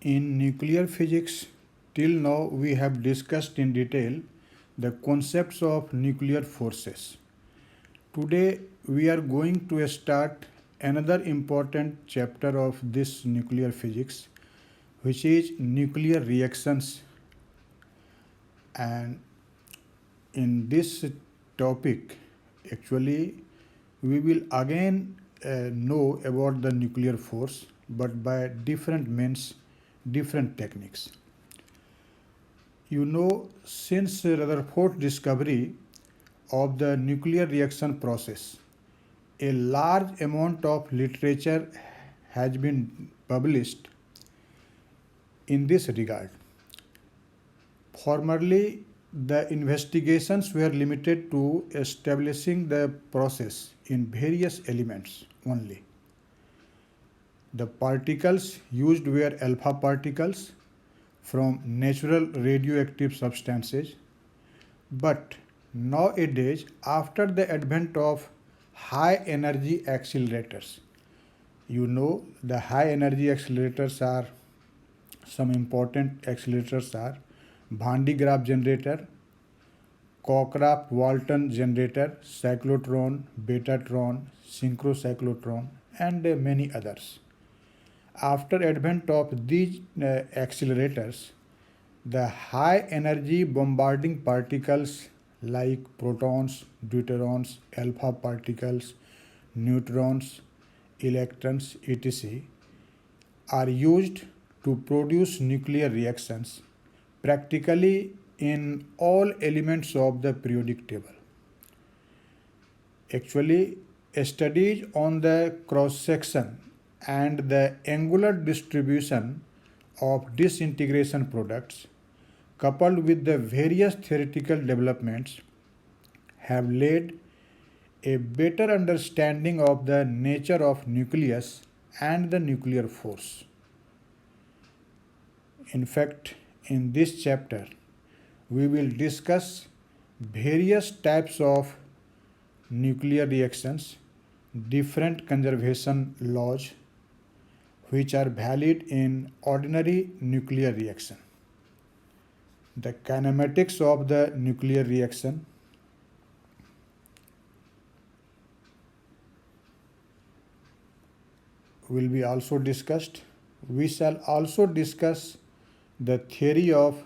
In nuclear physics, till now we have discussed in detail the concepts of nuclear forces. Today we are going to start another important chapter of this nuclear physics, which is nuclear reactions. And in this topic, actually, we will again know about the nuclear force, but by different means, different techniques. You know, since Rutherford's discovery of the nuclear reaction process, a large amount of literature has been published in this regard. Formerly, the investigations were limited to establishing the process in various elements only. The particles used were alpha particles from natural radioactive substances, but nowadays, after the advent of high energy accelerators, you know the high energy accelerators are some important accelerators are Van de Graaff generator, Cockcroft-Walton generator, cyclotron, betatron, synchrocyclotron, and many others. After advent of these accelerators, the high energy bombarding particles like protons, deuterons, alpha particles, neutrons, electrons, etc. are used to produce nuclear reactions practically in all elements of the periodic table. Actually, studies on the cross section and the angular distribution of disintegration products, coupled with the various theoretical developments, have led a better understanding of the nature of nucleus and the nuclear force. In fact, in this chapter, we will discuss various types of nuclear reactions, different conservation laws which are valid in ordinary nuclear reaction, the kinematics of the nuclear reaction, will be also discussed. We shall also discuss the theory of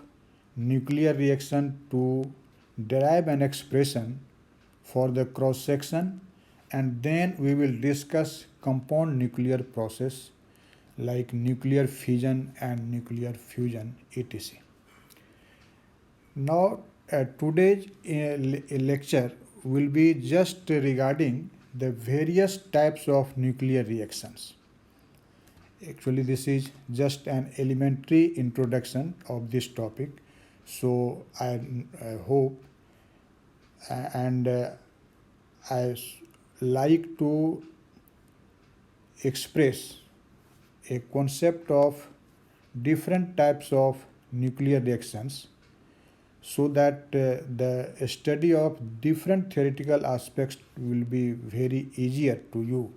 nuclear reaction to derive an expression for the cross section, and then we will discuss compound nuclear process like nuclear fission and nuclear fusion, etc. Now, today's lecture will be just regarding the various types of nuclear reactions. Actually, this is just an elementary introduction of this topic. So I hope and I like to express a concept of different types of nuclear reactions so that the study of different theoretical aspects will be very easier to you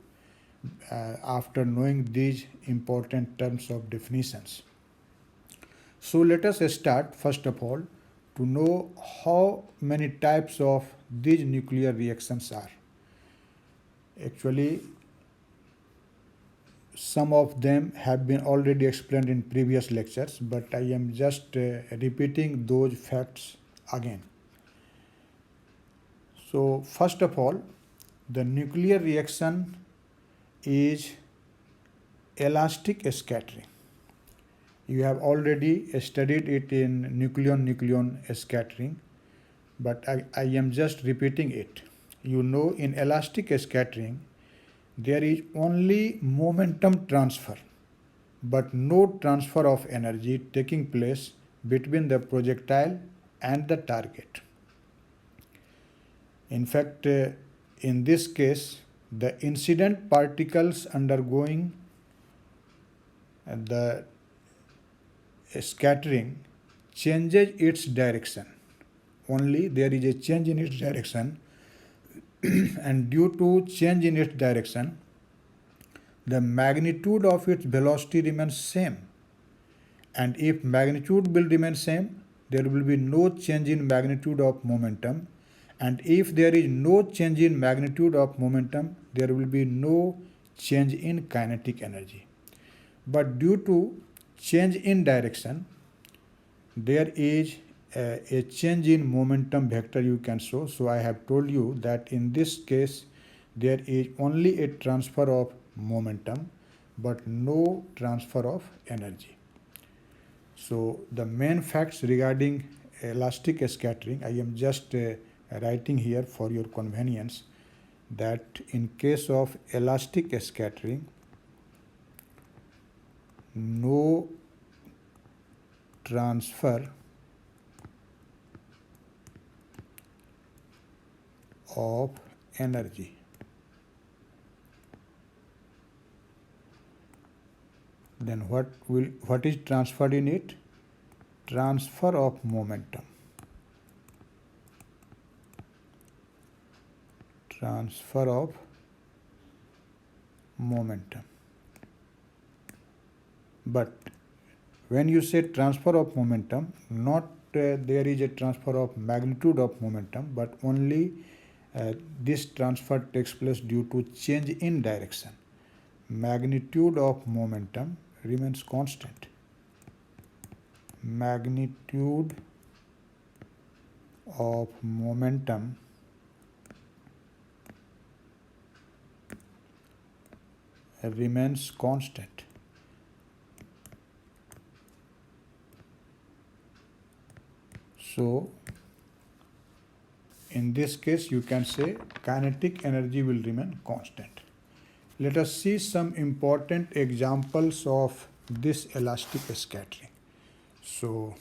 after knowing these important terms of definitions. So let us start first of all to know how many types of these nuclear reactions are. Actually, some of them have been already explained in previous lectures, but I am just repeating those facts again. So first of all, the nuclear reaction is elastic scattering. You have already studied it in nucleon-nucleon scattering, but I am just repeating it. You know, in elastic scattering, there is only momentum transfer, but no transfer of energy taking place between the projectile and the target. In fact, in this case, the incident particles undergoing the scattering changes its direction. Only there is a change in its direction, and due to change in its direction, the magnitude of its velocity remains same. And if magnitude will remain same, there will be no change in magnitude of momentum. And if there is no change in magnitude of momentum, there will be no change in kinetic energy. But due to change in direction, there is a change in momentum vector you can show. So I have told you that in this case there is only a transfer of momentum but no transfer of energy. So the main facts regarding elastic scattering, I am just writing here for your convenience, that in case of elastic scattering, no transfer of energy. Then what is transferred in it? Transfer of momentum. Transfer of momentum. But when you say transfer of momentum, not there is a transfer of magnitude of momentum, but only this transfer takes place due to change in direction. Magnitude of momentum remains constant. Magnitude of momentum remains constant. So in this case you can say kinetic energy will remain constant. Let us see some important examples of this elastic scattering. So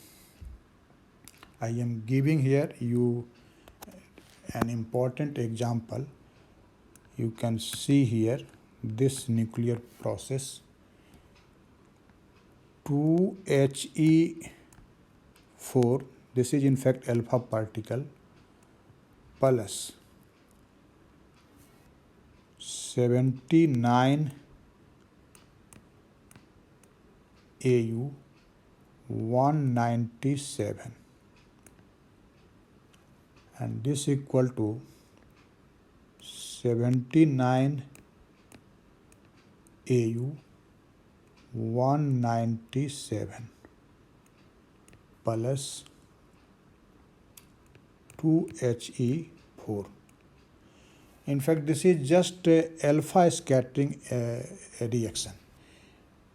I am giving here you an important example. You can see here this nuclear process, 2He4, this is in fact alpha particle, plus 79 Au 197, and this equal to 79 Au 197 plus 2He4. In fact, this is just alpha scattering reaction.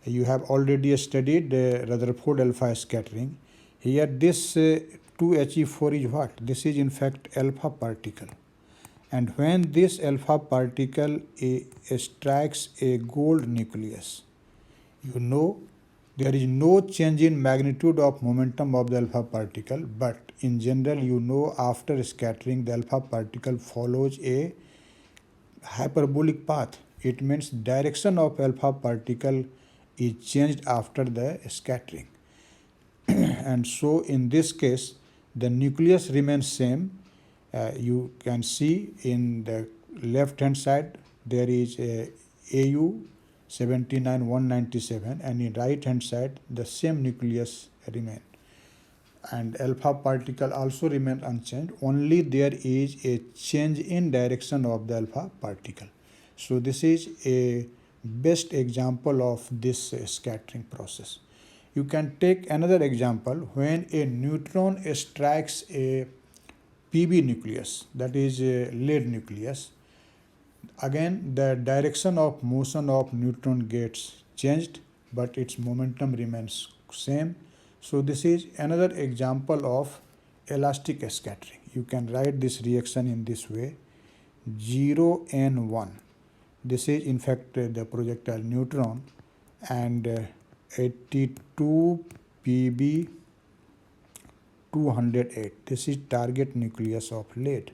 You have already studied Rutherford alpha scattering. Here this 2He4 is what? This is in fact alpha particle. And when this alpha particle strikes a gold nucleus, you know there is no change in magnitude of momentum of the alpha particle, but in general you know after scattering the alpha particle follows a hyperbolic path. It means direction of alpha particle is changed after the scattering. And so in this case the nucleus remains same. You can see in the left hand side there is a Au 79,197, and in right hand side the same nucleus remain, and alpha particle also remain unchanged, only there is a change in direction of the alpha particle. So this is a best example of this scattering process. You can take another example when a neutron strikes a PB nucleus, that is a lead nucleus. Again the direction of motion of neutron gets changed but its momentum remains same. So this is another example of elastic scattering. You can write this reaction in this way: 0n1, this is in fact the projectile neutron, and 82 PB 208, this is target nucleus of lead.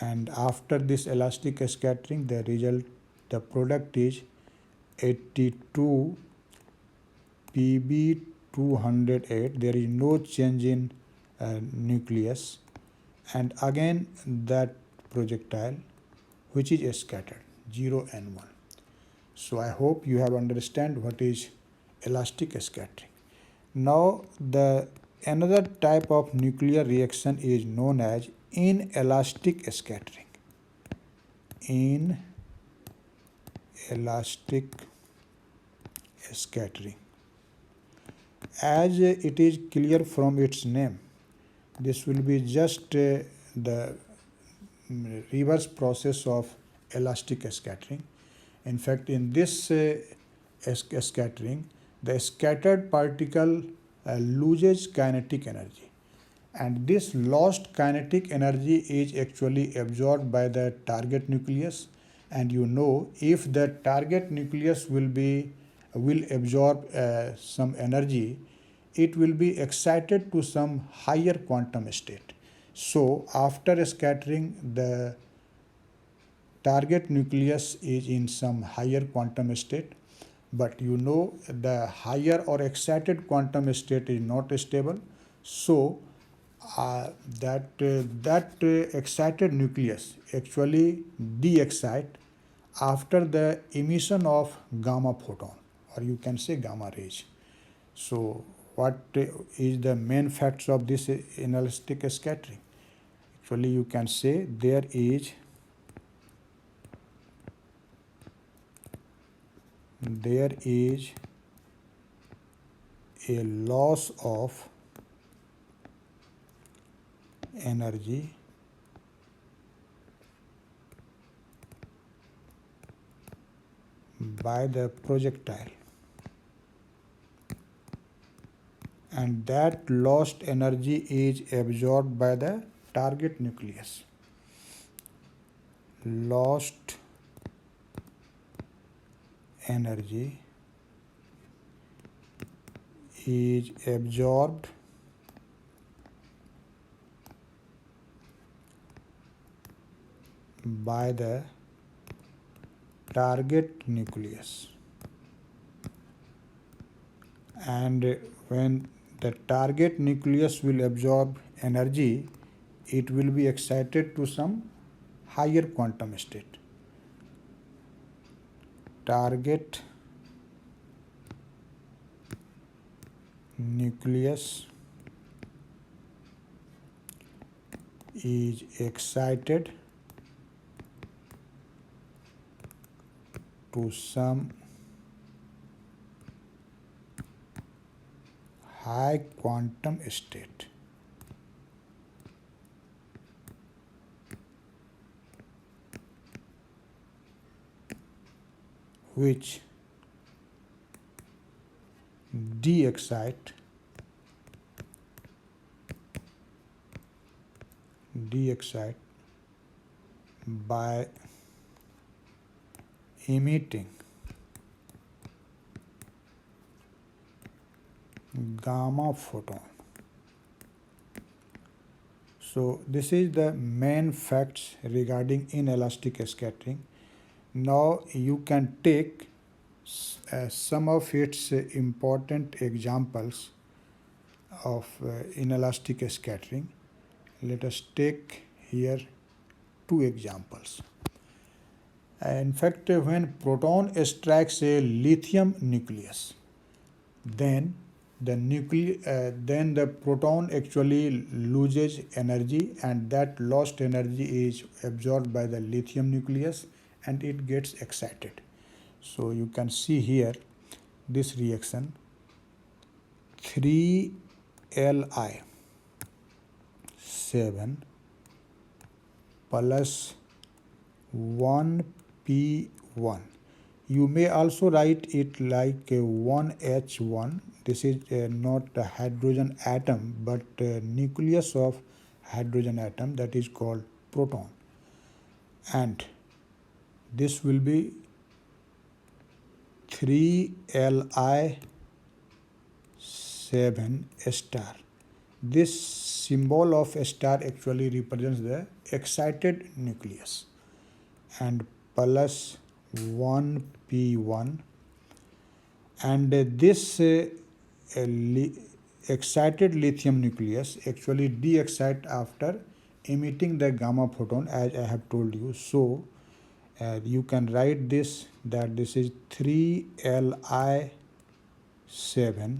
And after this elastic scattering, the product is 82 PB 208. There is no change in nucleus, and again that projectile which is scattered, 0 and 1. So I hope you have understand what is elastic scattering. Now the another type of nuclear reaction is known as inelastic scattering. Inelastic scattering. As it is clear from its name, this will be just the reverse process of elastic scattering. In fact, in this scattering, the scattered particle loses kinetic energy, and this lost kinetic energy is actually absorbed by the target nucleus. And you know, if the target nucleus will absorb some energy, it will be excited to some higher quantum state. So after scattering, the target nucleus is in some higher quantum state, but you know the higher or excited quantum state is not stable. So that excited nucleus actually de-excite after the emission of gamma photon, or you can say gamma rays. So what is the main facts of this inelastic scattering? Actually, you can say there is a loss of energy by the projectile, and that lost energy is absorbed by the target nucleus. Lost energy is absorbed by the target nucleus, and when the target nucleus will absorb energy, it will be excited to some higher quantum state. Target nucleus is excited to some high quantum state, which de-excite by emitting gamma photon. So this is the main facts regarding inelastic scattering. Now you can take some of its important examples of inelastic scattering. Let us take here two examples. In fact, when proton strikes a lithium nucleus, then the proton actually loses energy, and that lost energy is absorbed by the lithium nucleus and it gets excited. So you can see here this reaction 3Li7 plus 1P1. You may also write it like 1H1. This is not a hydrogen atom, but a nucleus of hydrogen atom, that is called proton. And this will be 3Li7 star. This symbol of a star actually represents the excited nucleus, and plus 1P1, and this excited lithium nucleus actually de-excite after emitting the gamma photon, as I have told you. So you can write this, that this is 3Li7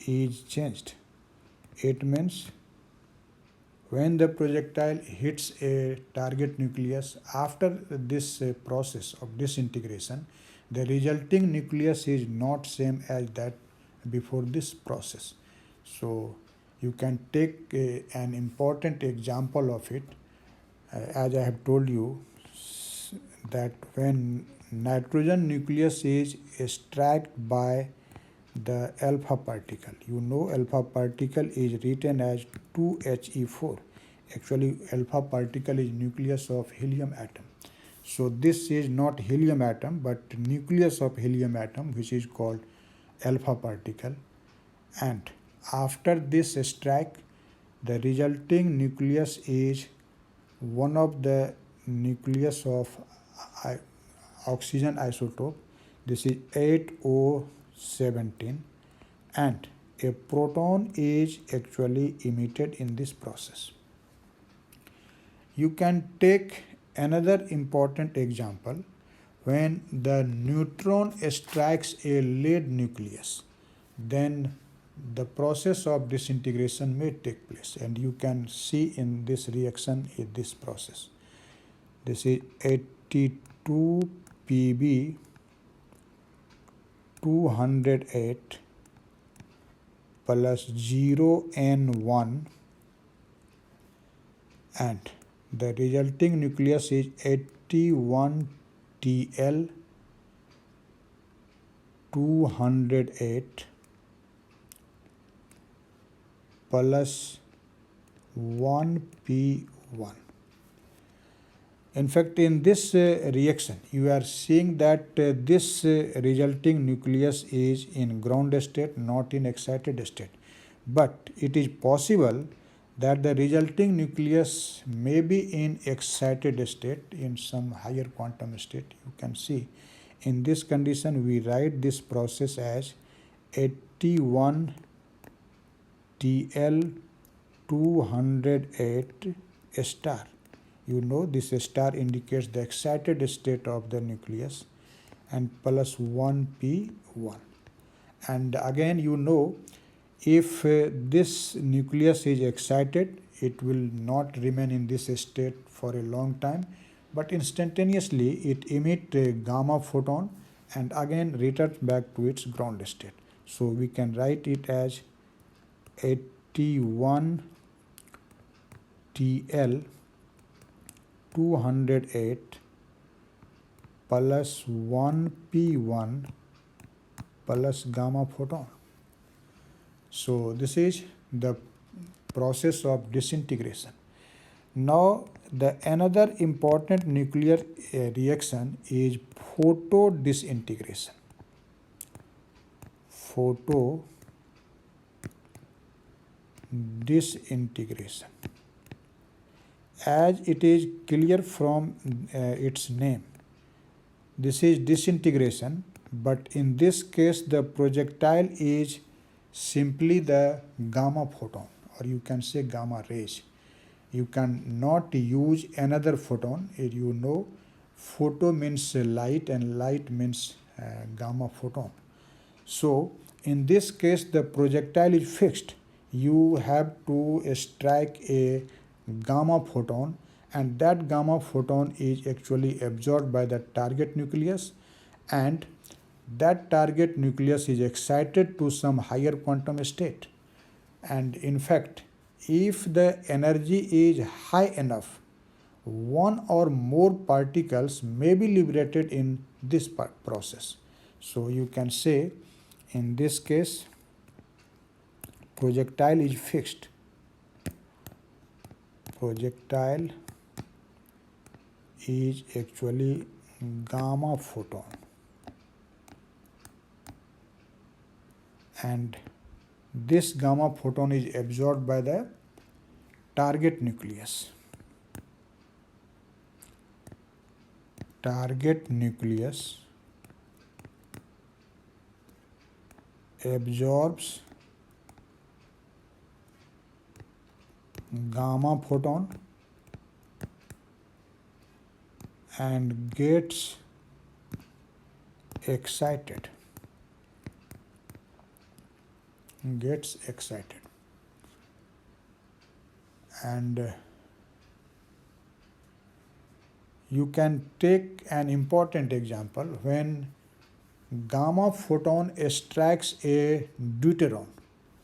is changed. It means when the projectile hits a target nucleus after this process of disintegration, the resulting nucleus is not same as that before this process. So you can take an important example of it. As I have told you that when nitrogen nucleus is struck by the alpha particle, you know alpha particle is written as 2He4. Actually alpha particle is nucleus of helium atom. So this is not helium atom but nucleus of helium atom, which is called alpha particle. And after this strike, the resulting nucleus is one of the nucleus of oxygen isotope. This is 8O17, and a proton is actually emitted in this process. You can take another important example when the neutron strikes a lead nucleus, then the process of disintegration may take place, and you can see in this reaction in this process. This is 82 Pb 208 plus 0N1, and the resulting nucleus is 81 TL 208 plus 1P1. In fact, in this reaction, you are seeing that this resulting nucleus is in ground state, not in excited state. But it is possible that the resulting nucleus may be in excited state, in some higher quantum state. You can see in this condition we write this process as 81 TL 208 star. You know this star indicates the excited state of the nucleus, and plus 1P1. And again, you know, if this nucleus is excited, it will not remain in this state for a long time, but instantaneously it emits a gamma photon and again returns back to its ground state. So we can write it as 81 TL 208 plus 1P1 plus gamma photon. So this is the process of disintegration. Now the another important nuclear reaction is photodisintegration. Photodisintegration. As it is clear from its name, this is disintegration, but in this case the projectile is simply the gamma photon, or you can say gamma rays. You cannot use another photon. You know, photo means light and light means gamma photon. So in this case the projectile is fixed. You have to strike a gamma photon, and that gamma photon is actually absorbed by the target nucleus, and that target nucleus is excited to some higher quantum state. And in fact, if the energy is high enough, one or more particles may be liberated in this process. So you can say in this case projectile is fixed. Projectile is actually gamma photon, and this gamma photon is absorbed by the target nucleus. Target nucleus absorbs gamma photon and gets excited. gets excited. And you can take an important example when gamma photon strikes a deuteron.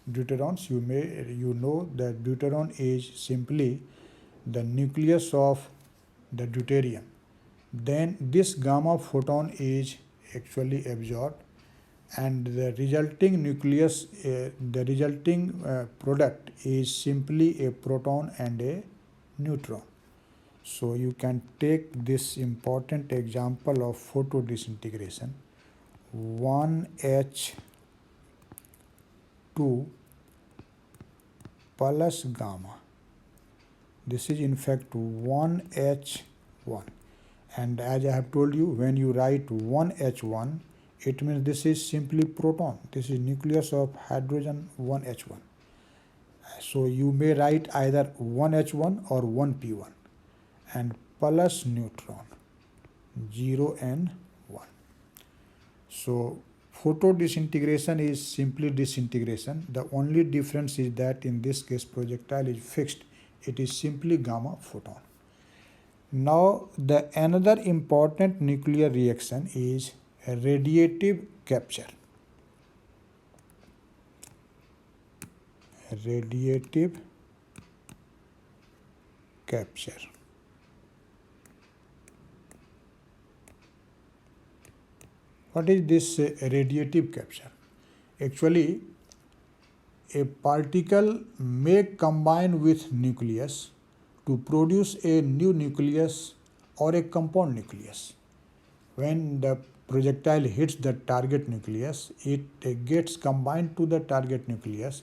Deuterons, you know that deuteron is simply the nucleus of the deuterium. Then this gamma photon is actually absorbed, and the resulting nucleus, the resulting product is simply a proton and a neutron. So you can take this important example of photodisintegration. 1H2 plus gamma. This is in fact 1H1. And as I have told you, when you write 1H1, it means this is simply proton. This is nucleus of hydrogen 1H1. So you may write either 1H1 or 1P1 and plus neutron 0 and 1. So photodisintegration is simply disintegration. The only difference is that in this case projectile is fixed. It is simply gamma photon. Now the another important nuclear reaction is radiative capture. Radiative capture. What is this radiative capture? Actually, a particle may combine with nucleus to produce a new nucleus or a compound nucleus. When the projectile hits the target nucleus, it gets combined to the target nucleus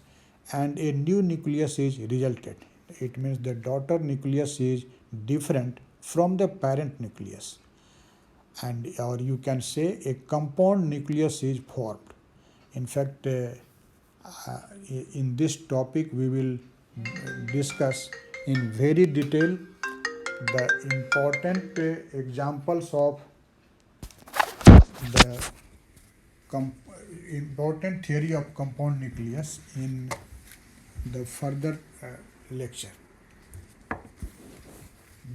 and a new nucleus is resulted. It means the daughter nucleus is different from the parent nucleus, and or you can say a compound nucleus is formed. In fact, in this topic we will discuss in very detail the important examples of the important theory of compound nucleus in the further lecture.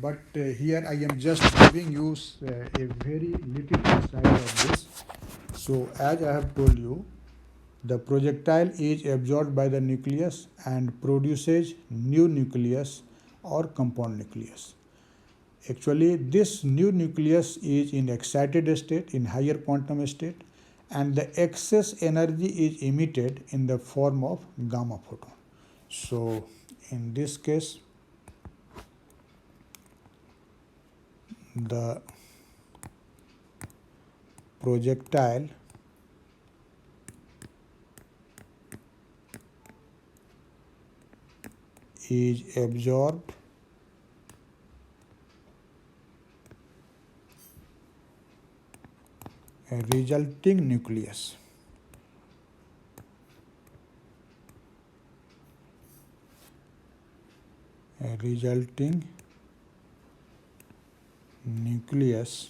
But here I am just giving you a very little insight of this. So as I have told you, the projectile is absorbed by the nucleus and produces new nucleus or compound nucleus. Actually, this new nucleus is in excited state, in higher quantum state, and the excess energy is emitted in the form of gamma photon. So in this case, the projectile is absorbed a resulting nucleus. A resulting nucleus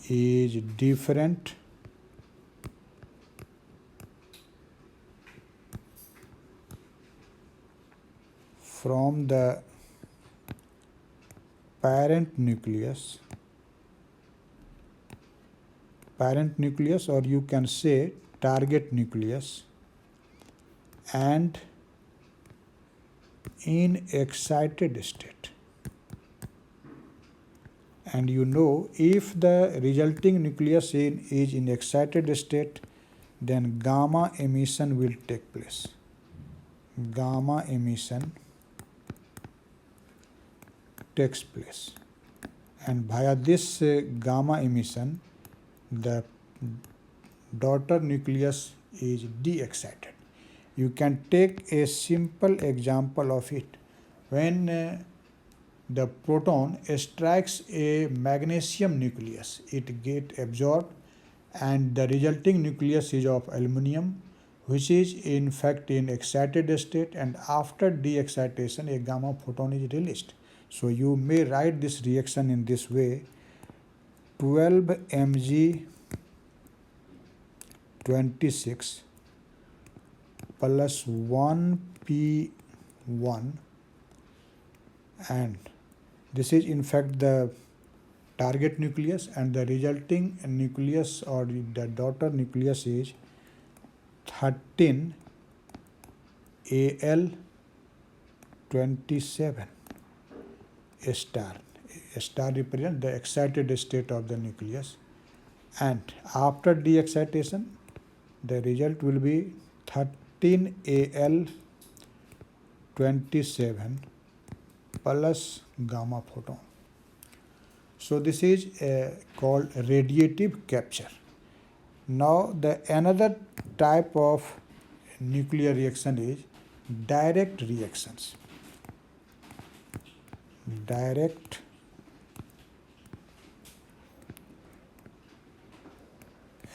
is different from the parent nucleus, or you can say target nucleus, and in excited state. And you know, if the resulting nucleus is in excited state, then gamma emission will take place. Gamma emission takes place, and via this gamma emission the daughter nucleus is de-excited. You can take a simple example of it. When the proton strikes a magnesium nucleus, it gets absorbed, and the resulting nucleus is of aluminum, which is in fact in excited state, and after de-excitation a gamma photon is released. So you may write this reaction in this way: 12 mg 26 plus 1p1, and this is in fact the target nucleus, and the resulting nucleus or the daughter nucleus is 13 Al27 star. A star represents the excited state of the nucleus, and after de-excitation the result will be 13 Al27 plus gamma photon. So this is called radiative capture. Now the another type of nuclear reaction is direct reactions. Direct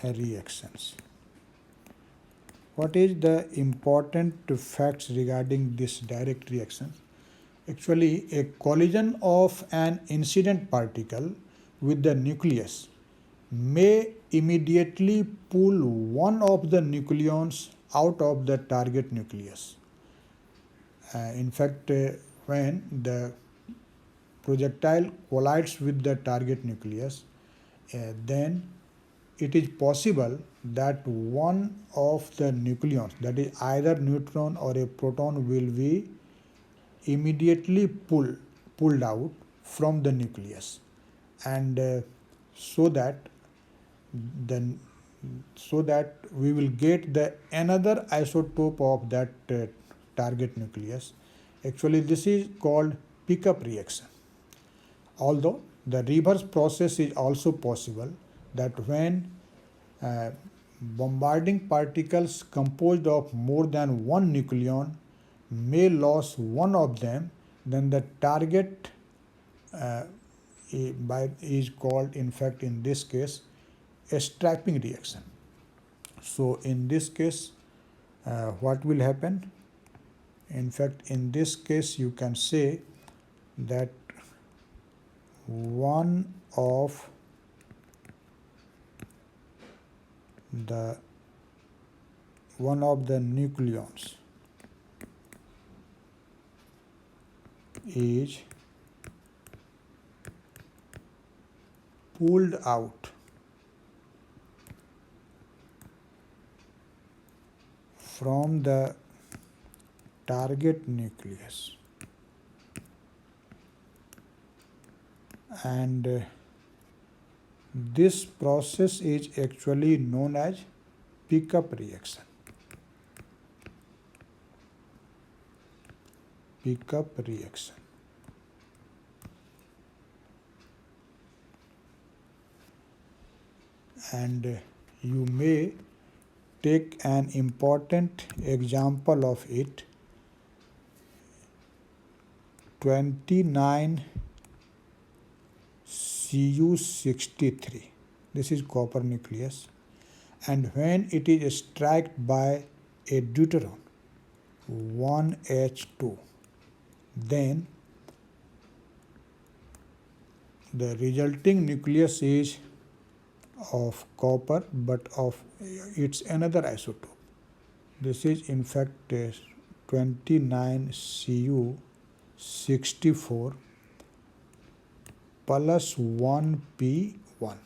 reactions. What is the important facts regarding this direct reaction? Actually, a collision of an incident particle with the nucleus may immediately pull one of the nucleons out of the target nucleus. In fact, when the projectile collides with the target nucleus, then it is possible that one of the nucleons, that is either neutron or a proton, will be immediately pulled out from the nucleus, and so that we will get the another isotope of that target nucleus. Actually, this is called pickup reaction. Although the reverse process is also possible, that when bombarding particles composed of more than one nucleon may lose one of them, then the target is called, in fact, in this case, a strapping reaction. So in this case, what will happen? In fact, in this case, you can say that one of the nucleons is pulled out from the target nucleus, and this process is actually known as pickup reaction. Pickup reaction. And you may take an important example of it. 29 Cu63. This is copper nucleus, and when it is struck by a deuteron 1H2, then the resulting nucleus is of copper, but of its another isotope. This is in fact 29 Cu64 plus 1p1.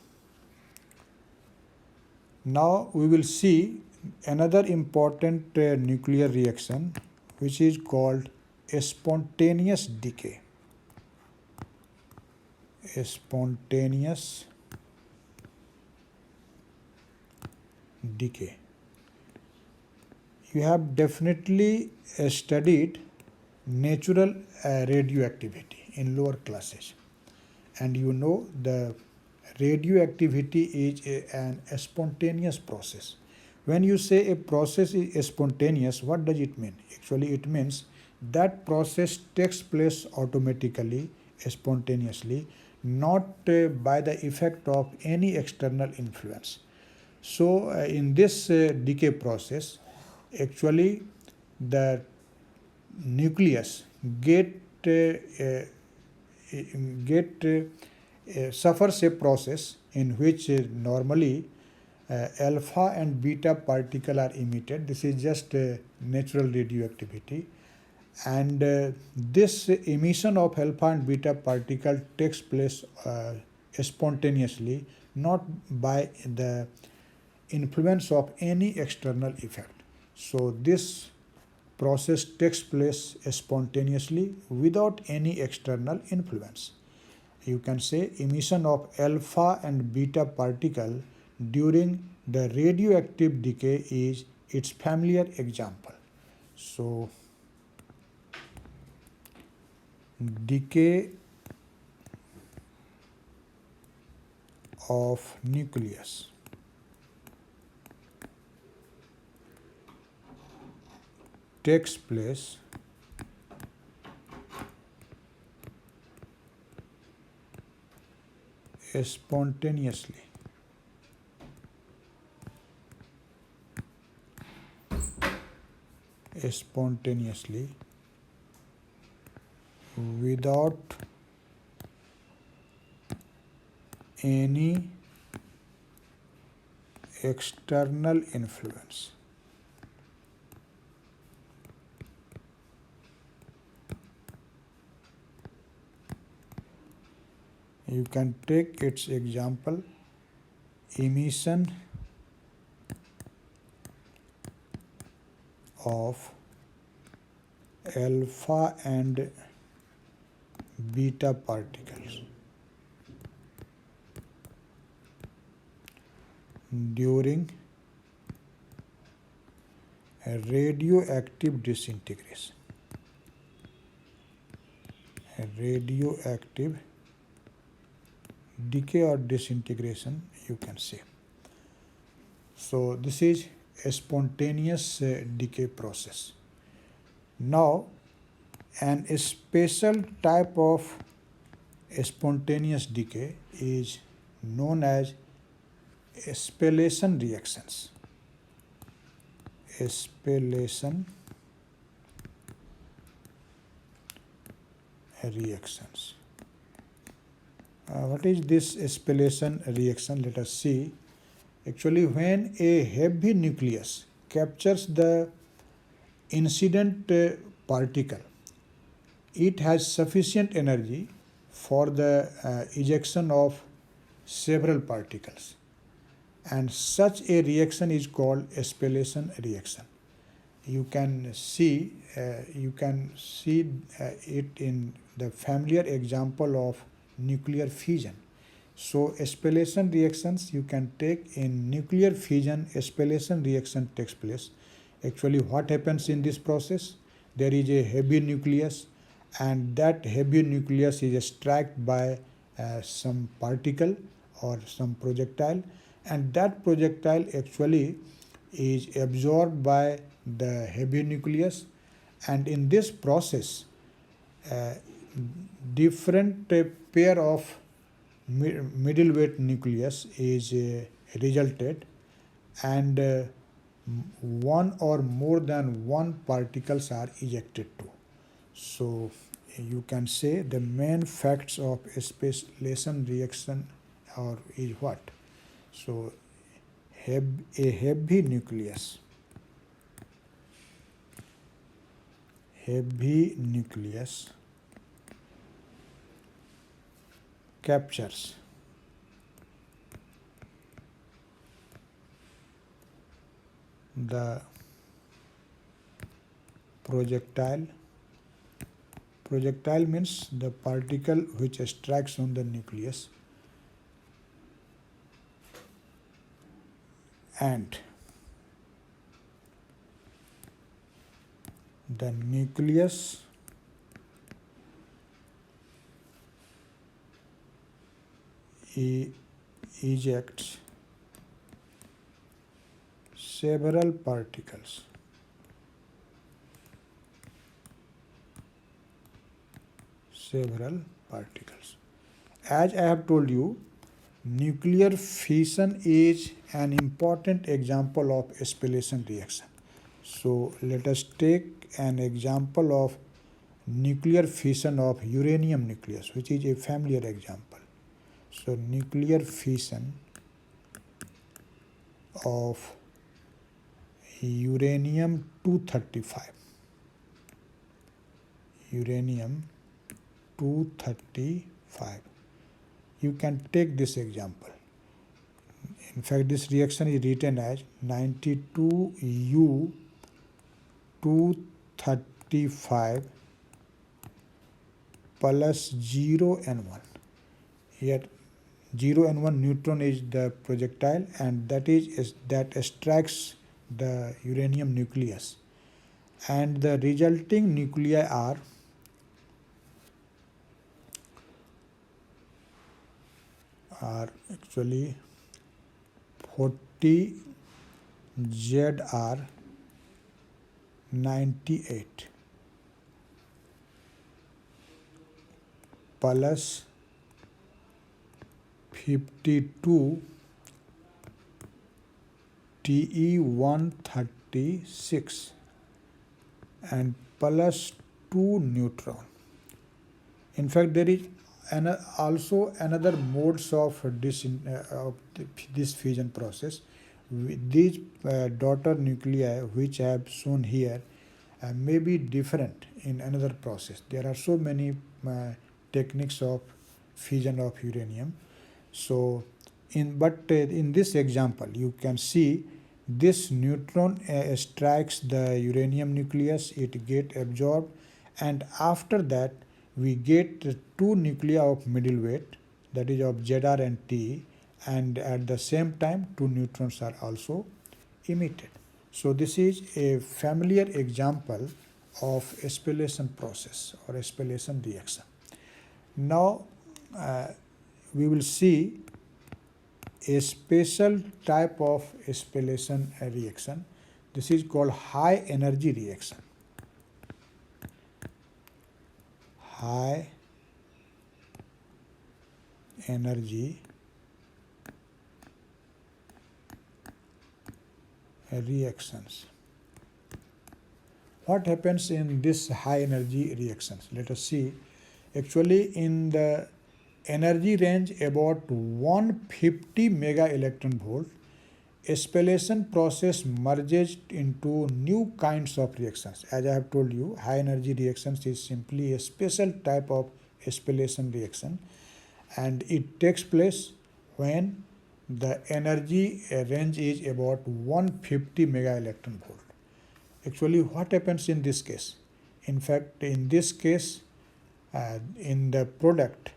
Now we will see another important nuclear reaction, which is called a spontaneous decay. A spontaneous decay. You have definitely studied natural radioactivity in lower classes, and you know the radioactivity is a spontaneous process. When you say a process is spontaneous, what does it mean? Actually, it means that process takes place automatically, spontaneously, not by the effect of any external influence. So in this decay process, actually the nucleus suffers a process in which normally alpha and beta particle are emitted. This is just natural radioactivity, and this emission of alpha and beta particle takes place spontaneously, not by the influence of any external effect. So this process takes place spontaneously without any external influence. You can say emission of alpha and beta particle during the radioactive decay is its familiar example. So decay of nucleus takes place spontaneously without any external influence. You can take its example, emission of alpha and beta particles during a radioactive disintegration. A radioactive decay or disintegration, you can say. So this is a spontaneous decay process. Now, an special type of spontaneous decay is known as expellation reactions. Expellation reactions. What is this expellation reaction? Let us see. Actually, when a heavy nucleus captures the incident particle, it has sufficient energy for the ejection of several particles, and such a reaction is called expellation reaction. You can see it in the familiar example of nuclear fission. So expellation reactions you can take in nuclear fission. Expellation reaction takes place. Actually, what happens in this process? There is a heavy nucleus, and that heavy nucleus is struck by some particle or some projectile, and that projectile actually is absorbed by the heavy nucleus, and in this process different pair of middleweight nucleus is resulted, and one or more than one particles are ejected too. So you can say the main facts of expellation reaction is what? So a heavy nucleus captures the projectile. Projectile means the particle which strikes on the nucleus, and the nucleus ejects several particles. As I have told you, nuclear fission is an important example of expellation reaction. So let us take an example of nuclear fission of uranium nucleus, which is a familiar example. So nuclear fission of uranium 235. Uranium 235. You can take this example. In fact, this reaction is written as 92U 235 plus 0N1. Here 0N1 neutron is the projectile, and that extracts the uranium nucleus, and the resulting nuclei are actually 40 ZR 98 plus 52 TE 136 and plus 2 neutron. In fact, there is also another modes of this fusion process. These daughter nuclei which I have shown here may be different in another process. There are so many techniques of fusion of uranium. So, in this example, you can see this neutron extracts the uranium nucleus, it get absorbed, and after that we get two nuclei of middle weight, that is of ZR and T, and at the same time two neutrons are also emitted. So this is a familiar example of expellation process or expellation reaction. Now we will see a special type of expellation reaction. This is called high energy reaction. High energy reactions. What happens in this high energy reactions? Let us see. Actually, in the energy range about 150 mega electron volt, expellation process merges into new kinds of reactions. As I have told you, high energy reactions is simply a special type of expellation reaction, and it takes place when the energy range is about 150 mega electron volt. Actually, what happens in this case? In fact, in this case, in the product,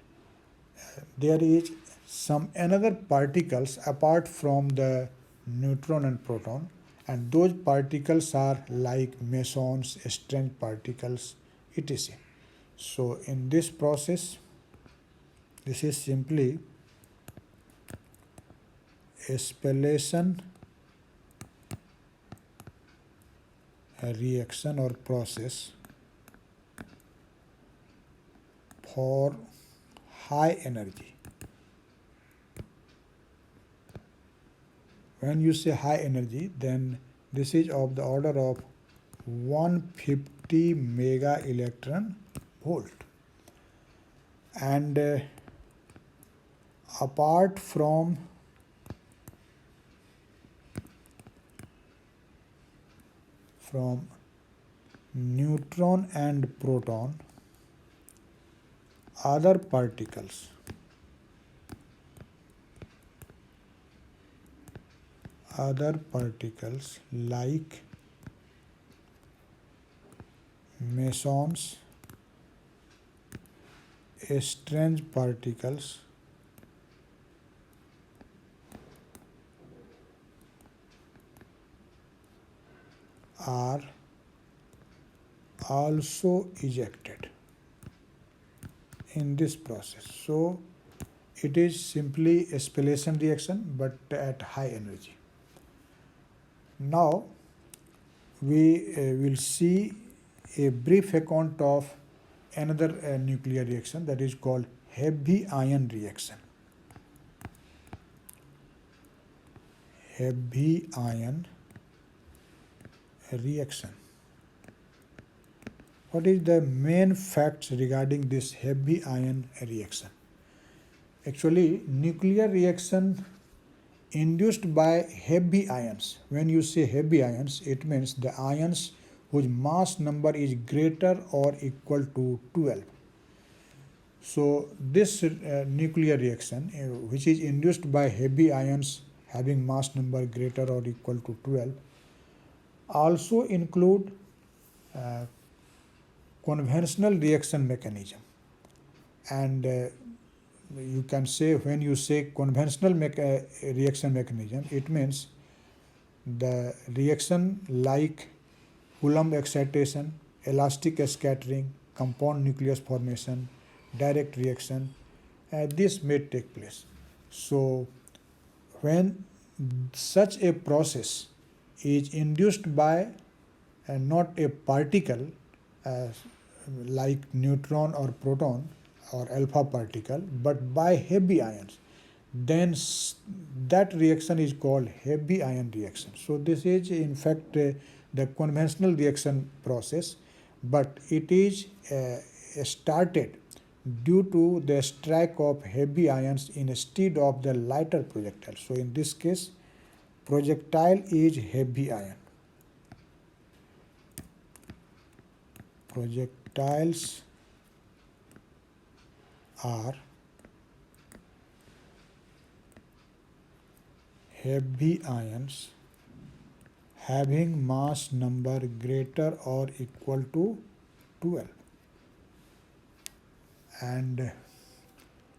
there is some another particles apart from the neutron and proton, and those particles are like mesons, strange particles, etc. So in this process, this is simply expellation reaction or process for high energy. When you say high energy, then this is of the order of 150 mega electron volt, and apart from neutron and proton, other particles like mesons, strange particles, are also ejected in this process. So it is simply expellation reaction but at high energy. Now we will see a brief account of another nuclear reaction, that is called heavy ion reaction. Heavy ion reaction. What is the main facts regarding this heavy ion reaction? Actually, nuclear reaction induced by heavy ions. When you say heavy ions, it means the ions whose mass number is greater or equal to 12. So this nuclear reaction, which is induced by heavy ions having mass number greater or equal to 12, also include conventional reaction mechanism. And you can say, when you say conventional reaction mechanism, it means the reaction like Coulomb excitation, elastic scattering, compound nucleus formation, direct reaction, this may take place. So when such a process is induced by not a particle uh, like neutron or proton or alpha particle, but by heavy ions, then that reaction is called heavy ion reaction. So this is in fact the conventional reaction process, but it is started due to the strike of heavy ions instead of the lighter projectile. So in this case, projectile is heavy ion. Projectiles are heavy ions having mass number greater or equal to 12. And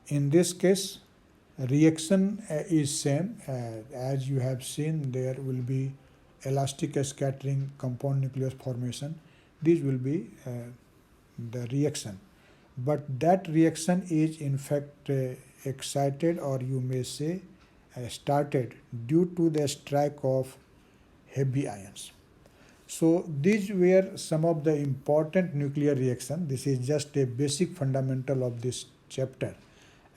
in this case, reaction is same. As you have seen, there will be elastic scattering, compound nucleus formation. These will be the reaction, but that reaction is in fact excited, or you may say started due to the strike of heavy ions. So these were some of the important nuclear reactions. This is just a basic fundamental of this chapter,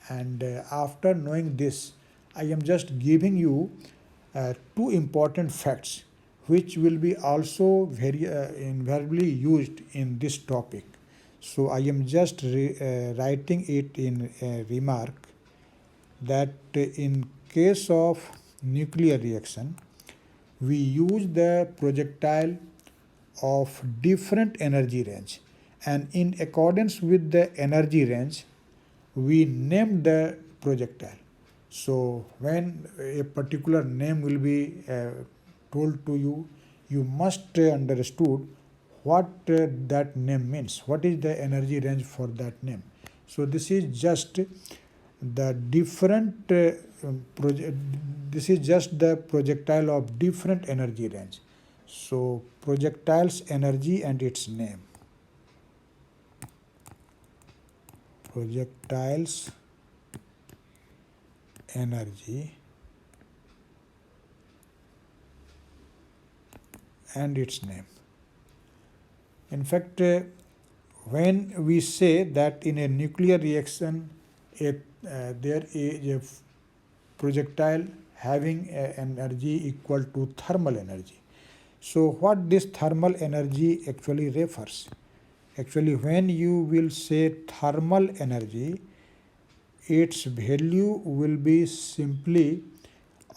and after knowing this, I am just giving you two important facts which will be also very invariably used in this topic. So I am just writing it in a remark that in case of nuclear reaction, we use the projectile of different energy range, and in accordance with the energy range, we name the projectile. So when a particular name will be told to you, you must understood what that name means, what is the energy range for that name. So this is just the different this is just the projectile of different energy range. So projectile's energy and its name. Projectile's energy and its name. In fact, when we say that in a nuclear reaction, there is a projectile having energy equal to thermal energy. So what this thermal energy actually refers? Actually, when you will say thermal energy, its value will be simply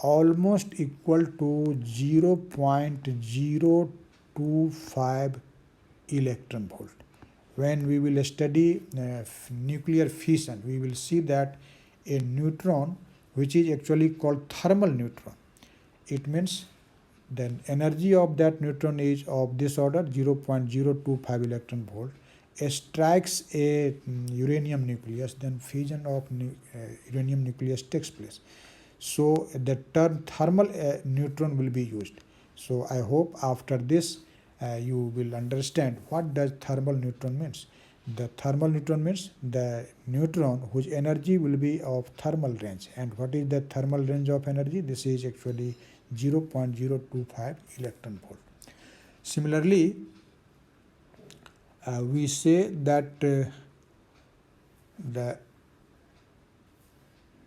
almost equal to 0.025 electron volt. When we will study nuclear fission, we will see that a neutron, which is actually called thermal neutron, it means the energy of that neutron is of this order, 0.025 electron volt, strikes a uranium nucleus, then fission of uranium nucleus takes place. So the term thermal neutron will be used. So I hope after this you will understand what does thermal neutron means. The thermal neutron means the neutron whose energy will be of thermal range. And what is the thermal range of energy? This is actually 0.025 electron volt. Similarly, we say that the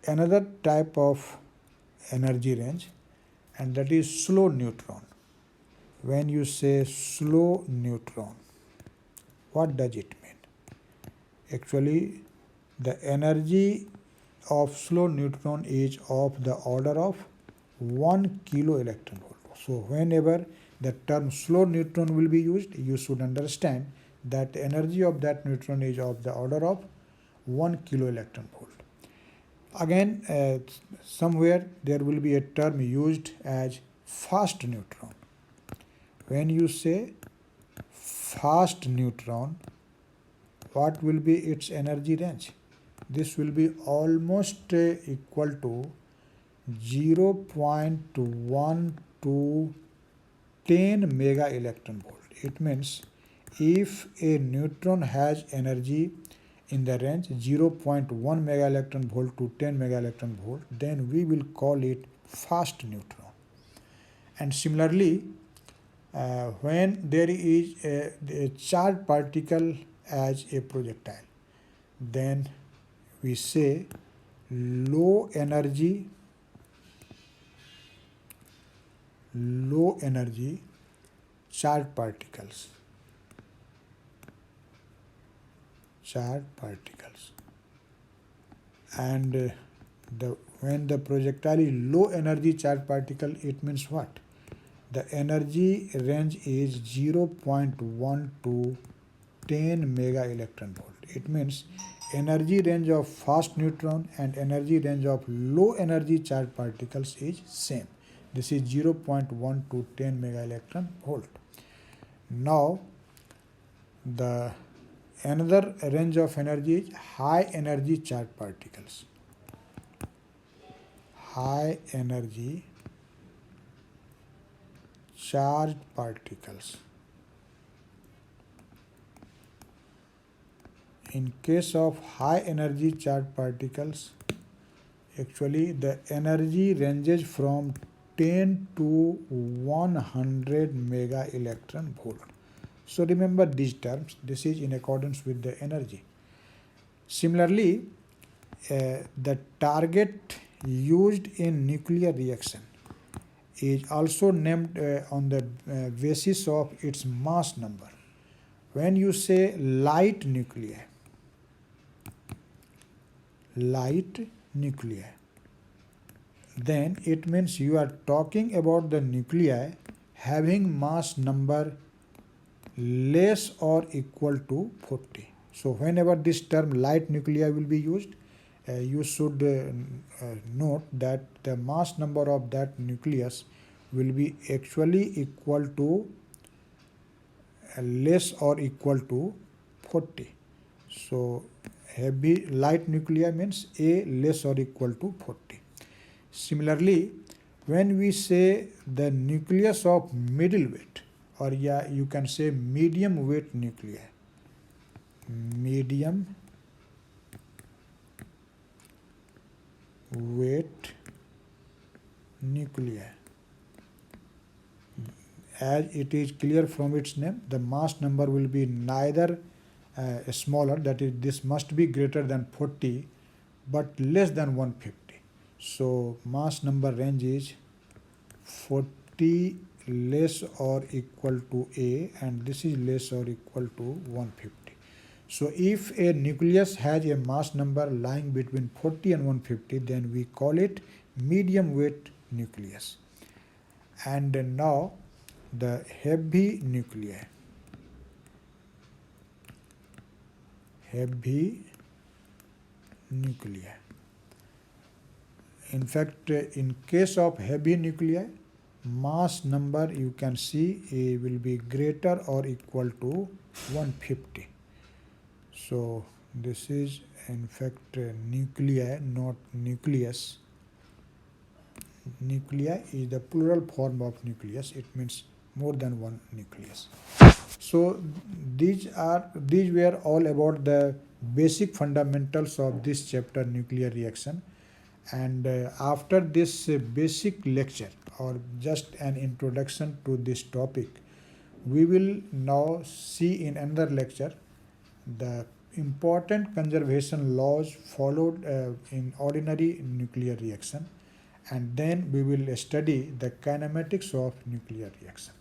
another type of energy range, and that is slow neutron. When you say slow neutron, what does it mean? Actually, the energy of slow neutron is of the order of 1 kilo electron volt. So whenever the term slow neutron will be used, you should understand that the energy of that neutron is of the order of 1 kilo electron volt. Again, somewhere there will be a term used as fast neutron. When you say fast neutron, what will be its energy range? This will be almost equal to 0.1 to 10 mega electron volt. It means if a neutron has energy in the range 0.1 mega electron volt to 10 mega electron volt, then we will call it fast neutron. And similarly, when there is a charged particle as a projectile, then we say low energy charged particles. And when the projectile is low energy charged particle, it means what? The energy range is 0.1 to 10 mega electron volt. It means energy range of fast neutron and energy range of low energy charged particles is same. This is 0.1 to 10 mega electron volt. Now the another range of energy is high energy charged particles. High energy charged particles. In case of high energy charged particles, actually the energy ranges from 10 to 100 mega electron volt. So remember these terms. This is in accordance with the energy. Similarly, the target used in nuclear reaction is also named on the basis of its mass number. When you say light nuclei, then it means you are talking about the nuclei having mass number less or equal to 40. So whenever this term light nuclei will be used, you should note that the mass number of that nucleus will be actually equal to less or equal to 40. So heavy light nuclei means A less or equal to 40. Similarly, when we say the nucleus of middle weight, or you can say medium weight nuclei, medium weight nuclei, as it is clear from its name, the mass number will be neither smaller, that is, this must be greater than 40, but less than 150. So mass number range is 40 less or equal to A, and this is less or equal to 150. So if a nucleus has a mass number lying between 40 and 150, then we call it medium weight nucleus. And now the heavy nuclei. In fact, in case of heavy nuclei, mass number you can see will be greater or equal to 150. So this is in fact nuclei, not nucleus. Nuclei is the plural form of nucleus. It means more than one nucleus. So these were all about the basic fundamentals of this chapter, nuclear reaction. And after this basic lecture, or just an introduction to this topic, we will now see in another lecture the important conservation laws followed in ordinary nuclear reaction, and then we will study the kinematics of nuclear reaction.